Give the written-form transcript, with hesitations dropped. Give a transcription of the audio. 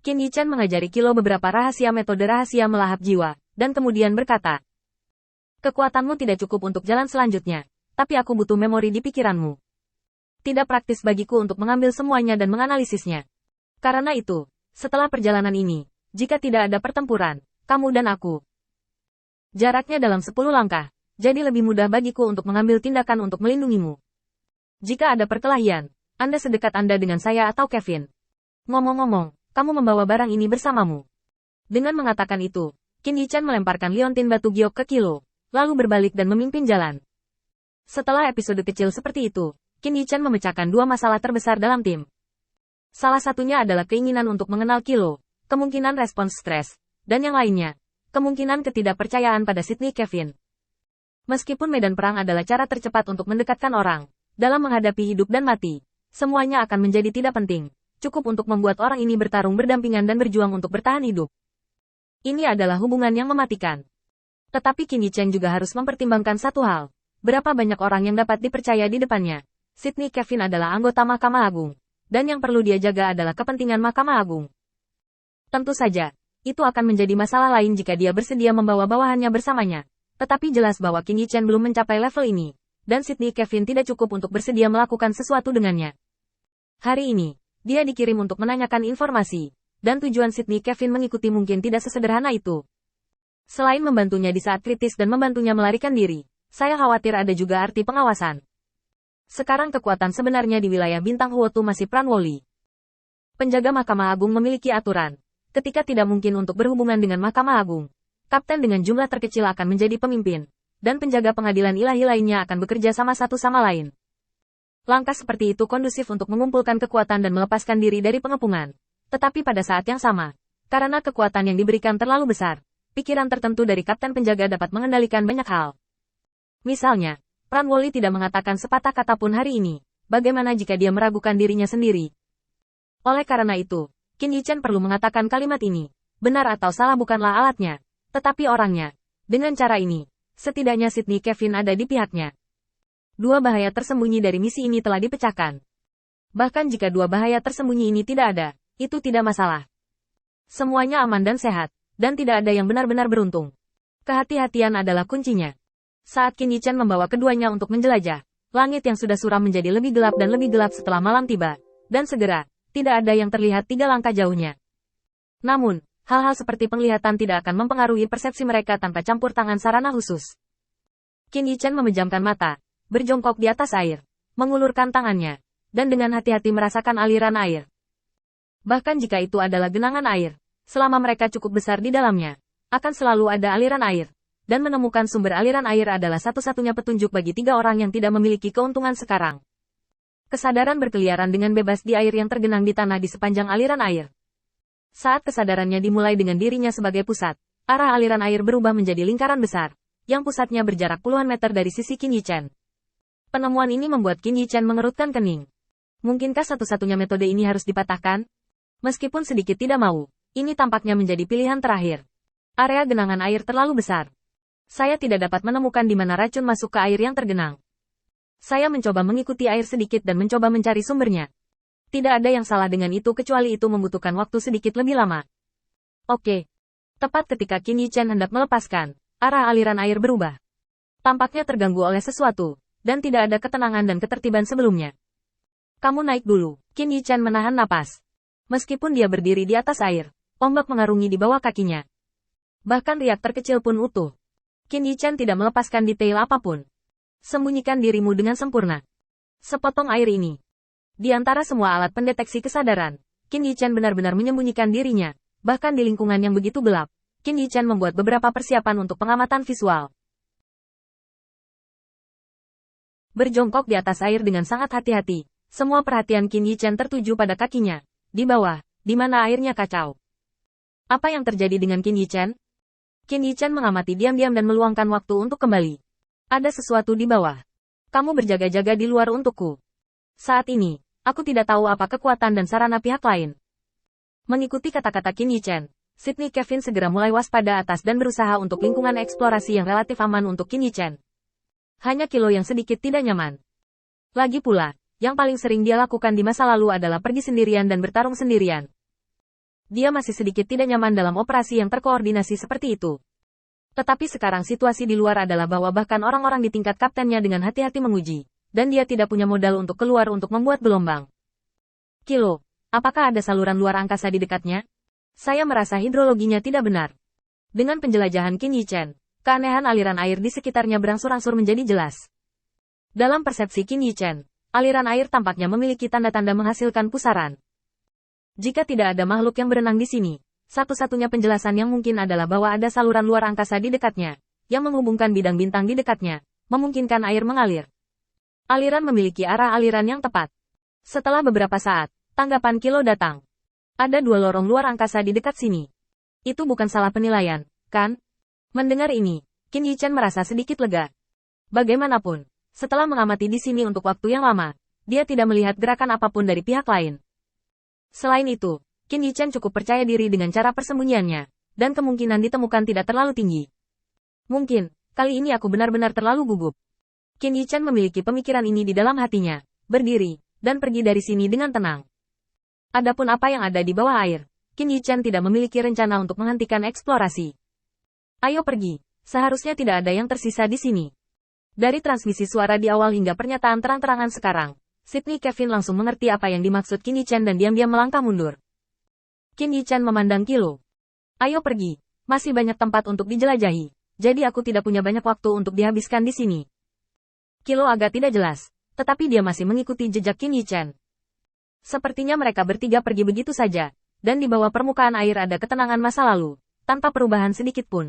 Qin Yichan mengajari Kilo beberapa metode rahasia melahap jiwa, dan kemudian berkata, kekuatanmu tidak cukup untuk jalan selanjutnya, tapi aku butuh memori di pikiranmu. Tidak praktis bagiku untuk mengambil semuanya dan menganalisisnya. Karena itu, setelah perjalanan ini, jika tidak ada pertempuran, kamu dan aku. Jaraknya dalam 10 langkah, jadi lebih mudah bagiku untuk mengambil tindakan untuk melindungimu. Jika ada perkelahian, Anda sedekat Anda dengan saya atau Kevin. Ngomong-ngomong, kamu membawa barang ini bersamamu. Dengan mengatakan itu, Qin Yichan melemparkan liontin batu giok ke Kilo, lalu berbalik dan memimpin jalan. Setelah episode kecil seperti itu, Qin Yichan memecahkan 2 masalah terbesar dalam tim. Salah satunya adalah keinginan untuk mengenal Kilo, kemungkinan respons stres, dan yang lainnya, kemungkinan ketidakpercayaan pada Sydney Kevin. Meskipun medan perang adalah cara tercepat untuk mendekatkan orang, dalam menghadapi hidup dan mati, semuanya akan menjadi tidak penting. Cukup untuk membuat orang ini bertarung berdampingan dan berjuang untuk bertahan hidup. Ini adalah hubungan yang mematikan. Tetapi Qin Yichan juga harus mempertimbangkan satu hal. Berapa banyak orang yang dapat dipercaya di depannya. Sydney Kevin adalah anggota Mahkamah Agung. Dan yang perlu dia jaga adalah kepentingan Mahkamah Agung. Tentu saja, itu akan menjadi masalah lain jika dia bersedia membawa bawahannya bersamanya. Tetapi jelas bahwa Qin Yichan belum mencapai level ini. Dan Sydney Kevin tidak cukup untuk bersedia melakukan sesuatu dengannya. Hari ini, dia dikirim untuk menanyakan informasi, dan tujuan Sydney Kevin mengikuti mungkin tidak sesederhana itu. Selain membantunya di saat kritis dan membantunya melarikan diri, saya khawatir ada juga arti pengawasan. Sekarang kekuatan sebenarnya di wilayah Bintang Huotu masih Pranwoli. Penjaga Mahkamah Agung memiliki aturan, ketika tidak mungkin untuk berhubungan dengan Mahkamah Agung, kapten dengan jumlah terkecil akan menjadi pemimpin, dan penjaga pengadilan ilahi lainnya akan bekerja sama satu sama lain. Langkah seperti itu kondusif untuk mengumpulkan kekuatan dan melepaskan diri dari pengepungan. Tetapi pada saat yang sama, karena kekuatan yang diberikan terlalu besar, pikiran tertentu dari kapten penjaga dapat mengendalikan banyak hal. Misalnya, Pranwoli tidak mengatakan sepatah kata pun hari ini, bagaimana jika dia meragukan dirinya sendiri. Oleh karena itu, Qin Yichan perlu mengatakan kalimat ini, benar atau salah bukanlah alatnya, tetapi orangnya. Dengan cara ini, setidaknya Sydney Kevin ada di pihaknya. 2 bahaya tersembunyi dari misi ini telah dipecahkan. Bahkan jika 2 bahaya tersembunyi ini tidak ada, itu tidak masalah. Semuanya aman dan sehat, dan tidak ada yang benar-benar beruntung. Kehati-hatian adalah kuncinya. Saat Qin Yichan membawa keduanya untuk menjelajah, langit yang sudah suram menjadi lebih gelap dan lebih gelap setelah malam tiba, dan segera, tidak ada yang terlihat 3 langkah jauhnya. Namun, hal-hal seperti penglihatan tidak akan mempengaruhi persepsi mereka tanpa campur tangan sarana khusus. Qin Yichan memejamkan mata, berjongkok di atas air, mengulurkan tangannya, dan dengan hati-hati merasakan aliran air. Bahkan jika itu adalah genangan air, selama mereka cukup besar di dalamnya, akan selalu ada aliran air, dan menemukan sumber aliran air adalah satu-satunya petunjuk bagi 3 orang yang tidak memiliki keuntungan sekarang. Kesadaran berkeliaran dengan bebas di air yang tergenang di tanah di sepanjang aliran air. Saat kesadarannya dimulai dengan dirinya sebagai pusat, arah aliran air berubah menjadi lingkaran besar, yang pusatnya berjarak puluhan meter dari sisi Qin Yichan. Penemuan ini membuat Qin Yichan mengerutkan kening. Mungkinkah satu-satunya metode ini harus dipatahkan? Meskipun sedikit tidak mau, ini tampaknya menjadi pilihan terakhir. Area genangan air terlalu besar. Saya tidak dapat menemukan di mana racun masuk ke air yang tergenang. Saya mencoba mengikuti air sedikit dan mencoba mencari sumbernya. Tidak ada yang salah dengan itu kecuali itu membutuhkan waktu sedikit lebih lama. Oke. Tepat ketika Qin Yichan hendak melepaskan, arah aliran air berubah. Tampaknya terganggu oleh sesuatu. Dan tidak ada ketenangan dan ketertiban sebelumnya. Kamu naik dulu. Qin Yichan menahan napas. Meskipun dia berdiri di atas air, ombak mengarungi di bawah kakinya. Bahkan riak terkecil pun utuh. Qin Yichan tidak melepaskan detail apapun. Sembunyikan dirimu dengan sempurna. Sepotong air ini. Di antara semua alat pendeteksi kesadaran, Qin Yichan benar-benar menyembunyikan dirinya. Bahkan di lingkungan yang begitu gelap, Qin Yichan membuat beberapa persiapan untuk pengamatan visual. Berjongkok di atas air dengan sangat hati-hati, semua perhatian Qin Yichan tertuju pada kakinya, di bawah, di mana airnya kacau. Apa yang terjadi dengan Qin Yichan? Qin Yichan mengamati diam-diam dan meluangkan waktu untuk kembali. Ada sesuatu di bawah. Kamu berjaga-jaga di luar untukku. Saat ini, aku tidak tahu apa kekuatan dan sarana pihak lain. Mengikuti kata-kata Qin Yichan, Sydney Kevin segera mulai waspada atas dan berusaha untuk lingkungan eksplorasi yang relatif aman untuk Qin Yichan. Hanya Kilo yang sedikit tidak nyaman. Lagi pula, yang paling sering dia lakukan di masa lalu adalah pergi sendirian dan bertarung sendirian. Dia masih sedikit tidak nyaman dalam operasi yang terkoordinasi seperti itu. Tetapi sekarang situasi di luar adalah bahwa bahkan orang-orang di tingkat kaptennya dengan hati-hati menguji, dan dia tidak punya modal untuk keluar untuk membuat gelombang. Kilo, apakah ada saluran luar angkasa di dekatnya? Saya merasa hidrologinya tidak benar. Dengan penjelajahan Qin Yichen, keanehan aliran air di sekitarnya berangsur-angsur menjadi jelas. Dalam persepsi Qin Yichen, aliran air tampaknya memiliki tanda-tanda menghasilkan pusaran. Jika tidak ada makhluk yang berenang di sini, satu-satunya penjelasan yang mungkin adalah bahwa ada saluran luar angkasa di dekatnya, yang menghubungkan bidang bintang di dekatnya, memungkinkan air mengalir. Aliran memiliki arah aliran yang tepat. Setelah beberapa saat, tanggapan Kilo datang. Ada 2 lorong luar angkasa di dekat sini. Itu bukan salah penilaian, kan? Mendengar ini, Qin Yichen merasa sedikit lega. Bagaimanapun, setelah mengamati di sini untuk waktu yang lama, dia tidak melihat gerakan apapun dari pihak lain. Selain itu, Qin Yichen cukup percaya diri dengan cara persembunyiannya, dan kemungkinan ditemukan tidak terlalu tinggi. Mungkin, kali ini aku benar-benar terlalu gugup. Qin Yichen memiliki pemikiran ini di dalam hatinya, berdiri, dan pergi dari sini dengan tenang. Adapun apa yang ada di bawah air, Qin Yichen tidak memiliki rencana untuk menghentikan eksplorasi. Ayo pergi, seharusnya tidak ada yang tersisa di sini. Dari transmisi suara di awal hingga pernyataan terang-terangan sekarang, Sydney Kevin langsung mengerti apa yang dimaksud Qin Yichen dan diam-diam melangkah mundur. Qin Yichen memandang Kilo. Ayo pergi, masih banyak tempat untuk dijelajahi, jadi aku tidak punya banyak waktu untuk dihabiskan di sini. Kilo agak tidak jelas, tetapi dia masih mengikuti jejak Qin Yichen. Sepertinya mereka bertiga pergi begitu saja, dan di bawah permukaan air ada ketenangan masa lalu, tanpa perubahan sedikit pun.